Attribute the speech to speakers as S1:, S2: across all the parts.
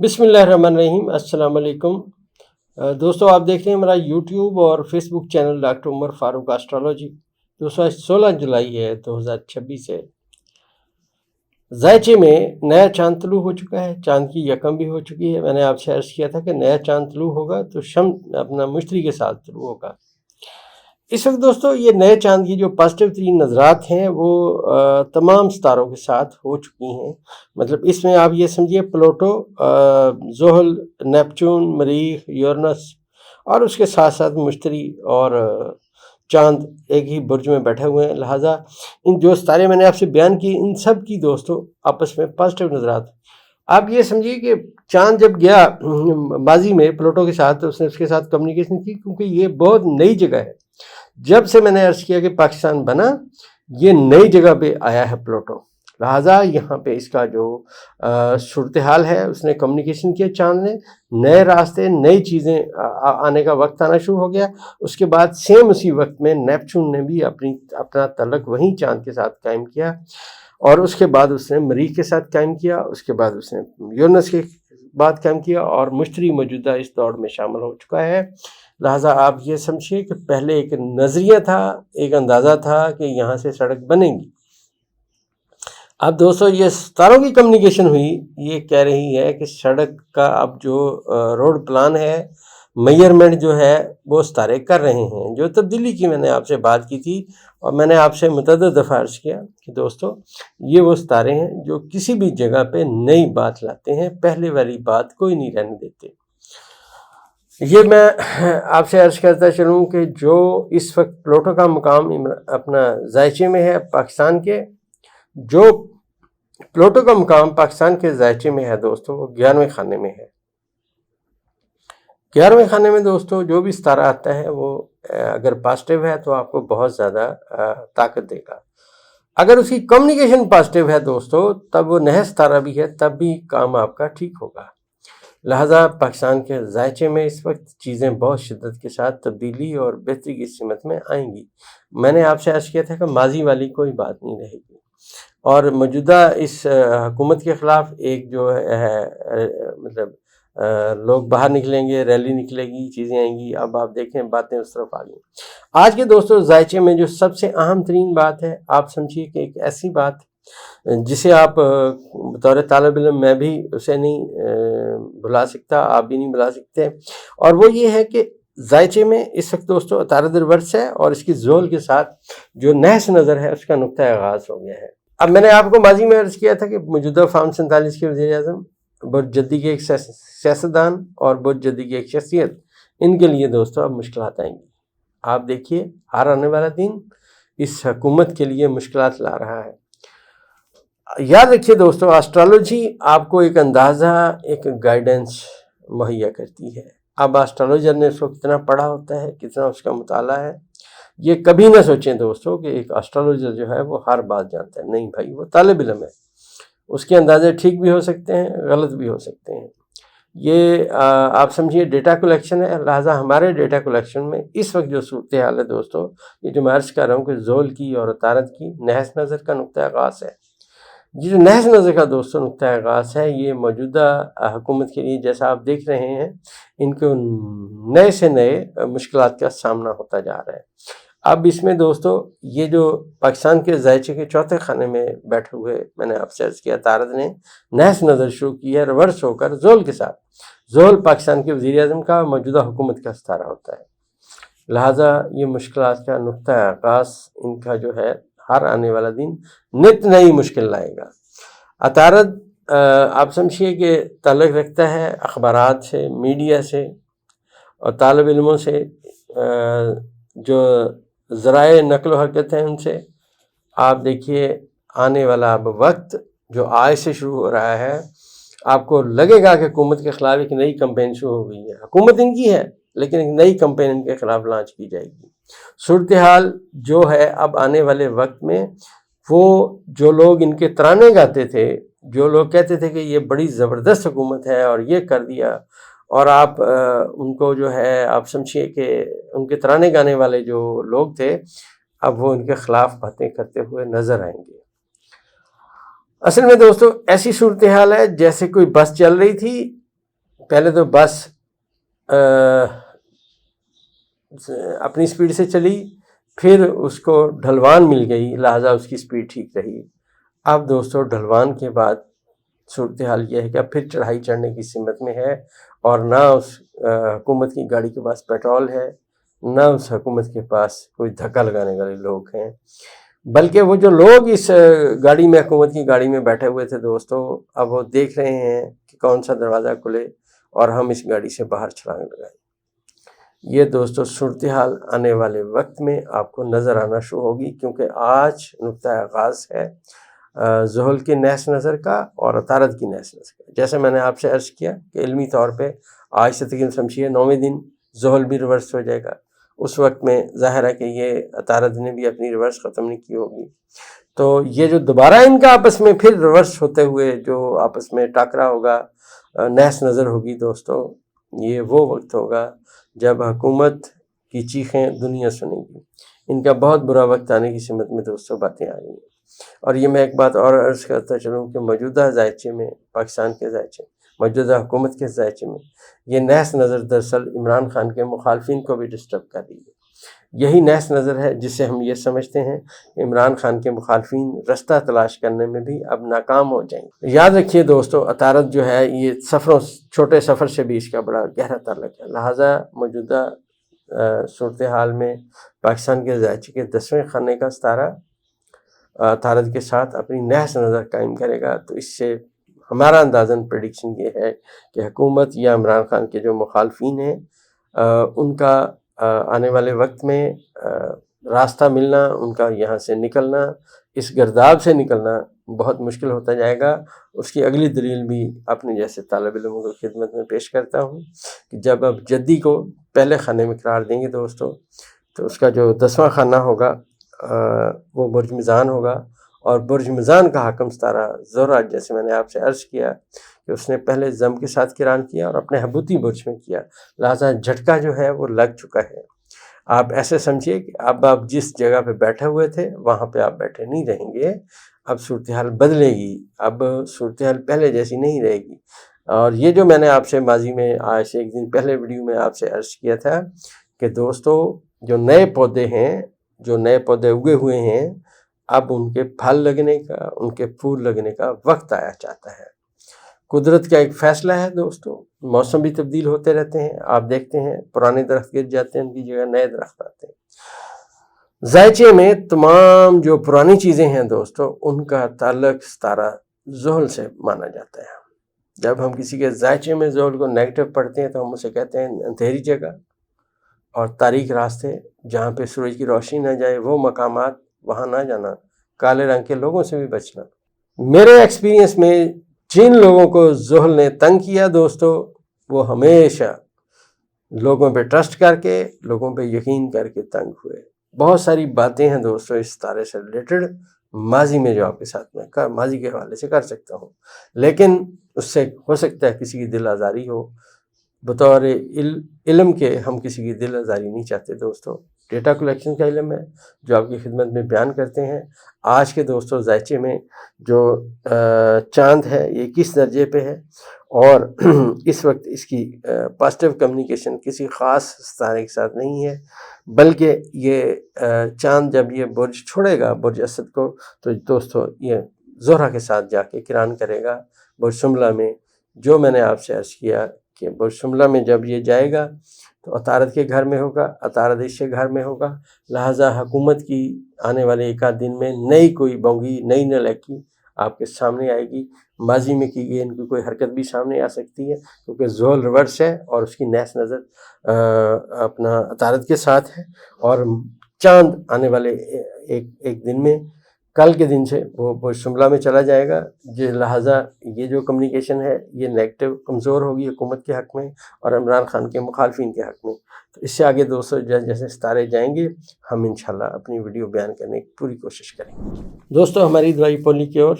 S1: बिस्मिल्लाहिर्रहमानिर्रहीम। अस्सलाम वालेकुम। दोस्तों, आप देख रहे हैं हमारा यूट्यूब और Facebook channel doctor Umar Farooq astrology. दोस्तों, आज 16 जुलाई है 2026 है। ज़ायचे में नया चांद तुलू हो चुका है, चांद की यकम भी हो चुकी है। मैंने आपसे अर्ज़ किया था कि नया चांद तुलू होगा तो अपना मुश्तरी के साथ तुलू होगा। इस वक्त दोस्तों ये नए चांद की जो पॉजिटिव तरीन नज़रात हैं वो तमाम सितारों के साथ हो चुकी हैं। मतलब इसमें आप ये समझिए प्लूटो, ज़ुहल, नेपच्यून, मरीख, यूरेनस और उसके साथ साथ मुश्तरी और चांद एक ही बुर्ज में बैठे हुए हैं। लिहाजा इन जो सितारे मैंने आपसे बयान किए इन सब की दोस्तों आपस में पॉजिटिव नज़रात। आप ये समझिए कि चांद जब गया माजी में प्लूटो के साथ तो उसने उसके साथ कम्युनिकेशन की, क्योंकि ये बहुत नई जगह है। जब से मैंने अर्ज़ किया कि पाकिस्तान बना, ये नई जगह पे आया है प्लूटो। लिहाजा यहाँ पे इसका जो सूरत हाल है उसने कम्युनिकेशन किया चांद ने, नए रास्ते नई चीज़ें आने का वक्त आना शुरू हो गया। उसके बाद सेम उसी वक्त में नेपच्यून ने भी अपना तल्लक वहीं चांद के साथ कायम किया और उसके बाद उसने मरीख के साथ कायम किया, उसके बाद उसने यूरेनस के बाद कायम किया और मुश्तरी मौजूदा इस दौर में शामिल हो चुका है। लिहाजा आप ये समझिए कि पहले एक नज़रिया था, एक अंदाज़ा था कि यहाँ से सड़क बनेगी। अब दोस्तों ये सितारों की कम्युनिकेशन हुई, ये कह रही है कि सड़क का अब जो रोड प्लान है, मेजरमेंट जो है वो सितारे कर रहे हैं। जो तब्दीली की मैंने आपसे बात की थी और मैंने आपसे मुतअद्दिद दफ़ा अर्ज़ किया कि दोस्तों ये वो सितारे हैं जो किसी भी जगह पे नई बात लाते हैं, पहले वाली बात कोई नहीं रहने देते। ये मैं आपसे अर्ज़ करता चलूँ कि जो इस वक्त प्लूटो का मुकाम अपना ज़ायचे में है पाकिस्तान के, जो प्लूटो का मुकाम पाकिस्तान के ज़ायचे में है दोस्तों वो 11वें खाने में है। 11वें खाने में दोस्तों जो भी सितारा आता है वो अगर पॉजिटिव है तो आपको बहुत ज़्यादा ताकत देगा। अगर उसकी कम्युनिकेशन पॉजिटिव है दोस्तों तब वो नया सितारा भी है तब भी काम आपका ठीक होगा। लिहाजा पाकिस्तान के ज़ायचे में इस वक्त चीज़ें बहुत शिद्दत के साथ तब्दीली और बेहतरी की सिमत में आएंगी। मैंने आपसे अर्ज़ किया था कि माजी वाली कोई बात नहीं रहेगी और मौजूदा इस हुकूमत के ख़िलाफ़ एक जो है मतलब लोग बाहर निकलेंगे, रैली निकलेगी, चीज़ें आएंगी। अब आप देखें बातें उस तरफ आ गई। आज के दोस्तों ज़ायचे में जो सबसे अहम तरीन बात है, आप समझिए कि एक ऐसी बात जिसे आप बतौर तालिब इल्म मैं भी उसे नहीं भुला सकता, आप भी नहीं भुला सकते, और वो ये है कि ज़ायचे में इस वक्त दोस्तों अतारद वर्ष है और इसकी ज़ोल के साथ जो नहस नज़र है उसका नुक्ता आगाज़ हो गया है। अब मैंने आपको माजी में अर्ज़ किया था कि मौजूदा फार्म 47 के वज़ीर-ए-आज़म बहुत जद्दी के एक सियासतदान और बहुत जद्दी की एक शख्सियत, इनके लिए दोस्तों अब मुश्किलात आएंगी। आप देखिए हर आने वाला दिन इस हुकूमत के लिए मुश्किलात ला रहा है। याद रखिए दोस्तों, एस्ट्रोलॉजी आपको एक अंदाज़ा, एक गाइडेंस मुहैया करती है। अब एस्ट्रोलॉजर ने उसको कितना पढ़ा होता है, कितना उसका मुताला है, ये कभी ना सोचें दोस्तों कि एक एस्ट्रोलॉजर जो है वो हर बात जानता है। नहीं भाई, वो तालिब इल्म है, उसके अंदाजे ठीक भी हो सकते हैं, गलत भी हो सकते हैं। ये आप समझिए डेटा कलेक्शन है। लिहाजा हमारे डेटा कलेक्शन में इस वक्त जो सूरत हाल है दोस्तों, ये जो मैं अर्ज़ कर रहा हूँ कि ज़ोल की और तारत की नहस नज़र का नुक्ता आगाज़ है। ये जो नहस नज़र का दोस्तों नुक्ता आगाज़ है, ये मौजूदा हुकूमत के लिए जैसा आप देख रहे हैं इनको नए से नए मुश्किलात का सामना होता जा रहा है। अब इसमें दोस्तों ये जो पाकिस्तान के ज़ायचे के चौथे खाने में बैठे हुए, मैंने आपसे अर्ज़ किया, तारद ने नहस नज़र शुरू की है रिवर्स होकर ज़ोल के साथ। ज़ोल पाकिस्तान के वज़ीर-ए-आज़म का मौजूदा हुकूमत का सितारा होता है। लिहाजा ये मुश्किलात का नुक्ता आगाज़ इनका जो है हर आने वाला दिन नित नई मुश्किल लाएगा। अतारद आप समझिए कि ताल्लुक़ रखता है अखबारात से, मीडिया से और तालिब इल्मों से, जो ज़राए नक़्ल हरकत हैं उनसे। आप देखिए आने वाला अब वक्त जो आज से शुरू हो रहा है, आपको लगेगा कि हुकूमत के ख़िलाफ़ एक नई कैंपेन शुरू हो गई है। हुकूमत इनकी है लेकिन एक नई कैंपेन इनके ख़िलाफ़ लॉन्च की जाएगी। सूरत हाल जो है अब आने वाले वक्त में, वो जो लोग इनके तराने गाते थे, जो लोग कहते थे कि ये बड़ी ज़बरदस्त हुकूमत है और ये कर दिया, और आप उनको जो है आप समझिए कि उनके तराने गाने वाले जो लोग थे अब वो उनके ख़िलाफ़ बातें करते हुए नज़र आएंगे। असल में दोस्तों ऐसी सूरत हाल है जैसे कोई बस चल रही थी पहले तो बस अपनी स्पीड से चली, फिर उसको ढलवान मिल गई, लिहाजा उसकी स्पीड ठीक रही। अब दोस्तों ढलवान के बाद सूरत हाल ये है कि अब फिर चढ़ाई चढ़ने की सिमत में है, और ना उस हुकूमत की गाड़ी के पास पेट्रोल है, ना उस हुकूमत के पास कोई धक्का लगाने वाले लोग हैं। बल्कि वो जो लोग इस गाड़ी में, हुकूमत की गाड़ी में बैठे हुए थे दोस्तों, अब वो देख रहे हैं कि कौन सा दरवाज़ा खुले और हम इस गाड़ी से बाहर छलांग लगाएं। ये दोस्तों सूरत हाल आने वाले वक्त में आपको नज़र आना शुरू होगी, क्योंकि आज नुक्ता आगाज़ है ज़ुहल की नहस नज़र का और अतारद की नहस नज़र का। जैसे मैंने आपसे अर्ज़ किया कि इल्मी तौर पे आज से तकरीबन समझिए 9वें दिन ज़ुहल भी रिवर्स हो जाएगा। उस वक्त में ज़ाहिर है कि ये अतारद ने भी अपनी रिवर्स ख़त्म नहीं की होगी। तो ये जो दोबारा इनका आपस में फिर रिवर्स होते हुए जो आपस में टाकरा होगा, नहस नज़र होगी दोस्तों, ये वो वक्त होगा जब हुकूमत की चीखें दुनिया सुनेगी। इनका बहुत बुरा वक्त आने की सिमत में दोस्तों बातें आ रही हैं। और ये मैं एक बात और अर्ज़ करता चलूँ कि मौजूदा ज़ायचे में, पाकिस्तान के ज़ायचे, मौजूदा हुकूमत के ज़ायचे में ये नहस नज़र दरअसल इमरान खान के मुखालफिन को भी डिस्टर्ब कर रही है। यही नहस नज़र है जिससे हम ये समझते हैं कि इमरान खान के मुखालफिन रास्ता तलाश करने में भी अब नाकाम हो जाएंगे। याद रखिए दोस्तों, अतारद जो है ये सफ़रों, छोटे सफ़र से भी इसका बड़ा गहरा ताल्लुक है। लिहाजा मौजूदा सूरत हाल में पाकिस्तान के ज़ायचे के 10वें खाने का सितारा अतारद के साथ अपनी नहस नज़र कायम करेगा। तो इससे हमारा अंदाज़न प्रेडिक्शन ये है कि हुकूमत या इमरान खान के जो मुखालफिन हैं उनका आने वाले वक्त में रास्ता मिलना, उनका यहाँ से निकलना, इस गर्दाब से निकलना बहुत मुश्किल होता जाएगा। उसकी अगली दलील भी अपने जैसे तालिब इल्मों की खिदमत में पेश करता हूँ कि जब अब जद्दी को पहले खाने में करार देंगे दोस्तों, तो उसका जो 10वां खाना होगा वो बुर्ज मिज़ान होगा, और बुर्ज मिज़ान का हाकम सितारा ज़ोहरा, जैसे मैंने आपसे अर्ज़ किया कि उसने पहले ज़म के साथ किरान किया और अपने हबूती बुर्ज में किया, लिहाजा झटका जो है वो लग चुका है। आप ऐसे समझिए कि अब आप जिस जगह पे बैठे हुए थे वहाँ पे आप बैठे नहीं रहेंगे, अब सूरत हाल बदलेगी, अब सूरत हाल पहले जैसी नहीं रहेगी। और ये जो मैंने आपसे माजी में आज से एक दिन पहले वीडियो में आपसे अर्ज़ किया था कि दोस्तों जो नए पौधे हैं, जो नए पौधे उगे हुए हैं, अब उनके फल लगने का, उनके फूल लगने का वक्त आया चाहता है। कुदरत का एक फ़ैसला है दोस्तों, मौसम भी तब्दील होते रहते हैं। आप देखते हैं पुराने दरख्त गिर जाते हैं, उनकी जगह नए दरख्त आते हैं। ज़ायचे में तमाम जो पुरानी चीज़ें हैं दोस्तों, उनका ताल्लुक सितारा ज़ुहल से माना जाता है। जब हम किसी के ज़ायचे में ज़ुहल को नेगेटिव पढ़ते हैं तो हम उसे कहते हैं अंधेरी जगह और तारीक रास्ते, जहाँ पे सूरज की रोशनी न जाए, वो मकामात वहाँ ना जाना, काले रंग के लोगों से भी बचना। मेरे एक्सपीरियंस में जिन लोगों को ज़ुहल ने तंग किया दोस्तों, वो हमेशा लोगों पे ट्रस्ट करके, लोगों पे यकीन करके तंग हुए। बहुत सारी बातें हैं दोस्तों इस तारे से रिलेटेड, माजी में जो आपके साथ में माजी के हवाले से कर सकता हूँ, लेकिन उससे हो सकता है किसी की दिल आज़ारी हो। बतौर इल्म के हम किसी की दिल आज़ारी नहीं चाहते दोस्तों। डेटा कलेक्शन का इल्म है जो आपकी खिदमत में बयान करते हैं। आज के दोस्तों ज़ायचे में जो चांद है ये किस दर्जे पे है, और इस वक्त इसकी पॉजिटिव कम्युनिकेशन किसी ख़ास सितारे के साथ नहीं है, बल्कि ये चांद जब ये बुर्ज छोड़ेगा, बुर्ज असद को, तो दोस्तों ये ज़ोहरा के साथ जाके किरान करेगा बुर्ज शुमला में। जो मैंने आपसे अर्ज़ किया कि बुर्ज शुमला में जब ये जाएगा तो अतारद के घर में होगा, अतारद इसके घर में होगा। लिहाजा हुकूमत की आने वाले एक आध दिन में नई कोई बोंगी, नई नलैकी आपके सामने आएगी। माजी में की गई इनकी कोई हरकत भी सामने आ सकती है, क्योंकि ज़ुहल रिवर्स है और उसकी नहस नज़र अपना अतारद के साथ है, और चांद आने वाले एक दिन में, कल के दिन से वो शिमला में चला जाएगा। लिहाजा ये जो कम्युनिकेशन है ये नेगेटिव कमज़ोर होगी हुकूमत के हक़ में और इमरान खान के मुखालफिन के हक़ में। तो इससे आगे दोस्तों जैसे सितारे जाएंगे हम इंशाल्लाह अपनी वीडियो बयान करने की पूरी कोशिश करेंगे। दोस्तों हमारी दवाई पॉली की ओर,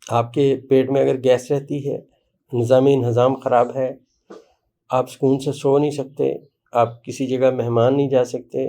S1: आपके पेट में अगर गैस रहती है, निज़ाम ख़राब है, आप सुकून से सो नहीं सकते, आप किसी जगह मेहमान नहीं जा सकते,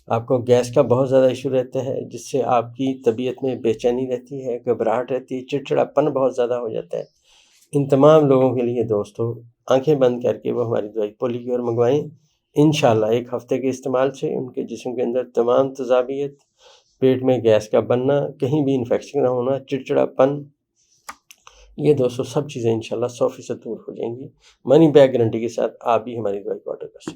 S1: आपको गैस का बहुत ज़्यादा इशू रहता है जिससे आपकी तबीयत में बेचैनी रहती है, घबराहट रहती है, चिड़चिड़ापन बहुत ज़्यादा हो जाता है, इन तमाम लोगों के लिए दोस्तों آنکھیں بند کر کے وہ ہماری دوائی پولیو کی اور منگوائیں. انشاءاللہ 1 ہفتے کے استعمال سے ان کے جسم کے اندر تمام تذابیت، پیٹ میں گیس کا بننا، کہیں بھی انفیکشن نہ ہونا، چڑچڑا پن، یہ دوستوں سب چیزیں انشاءاللہ 100% دور ہو جائیں گی. منی بیک گارنٹی کے ساتھ آپ بھی ہماری دوائی کو آرڈر کر سکتے ہیں.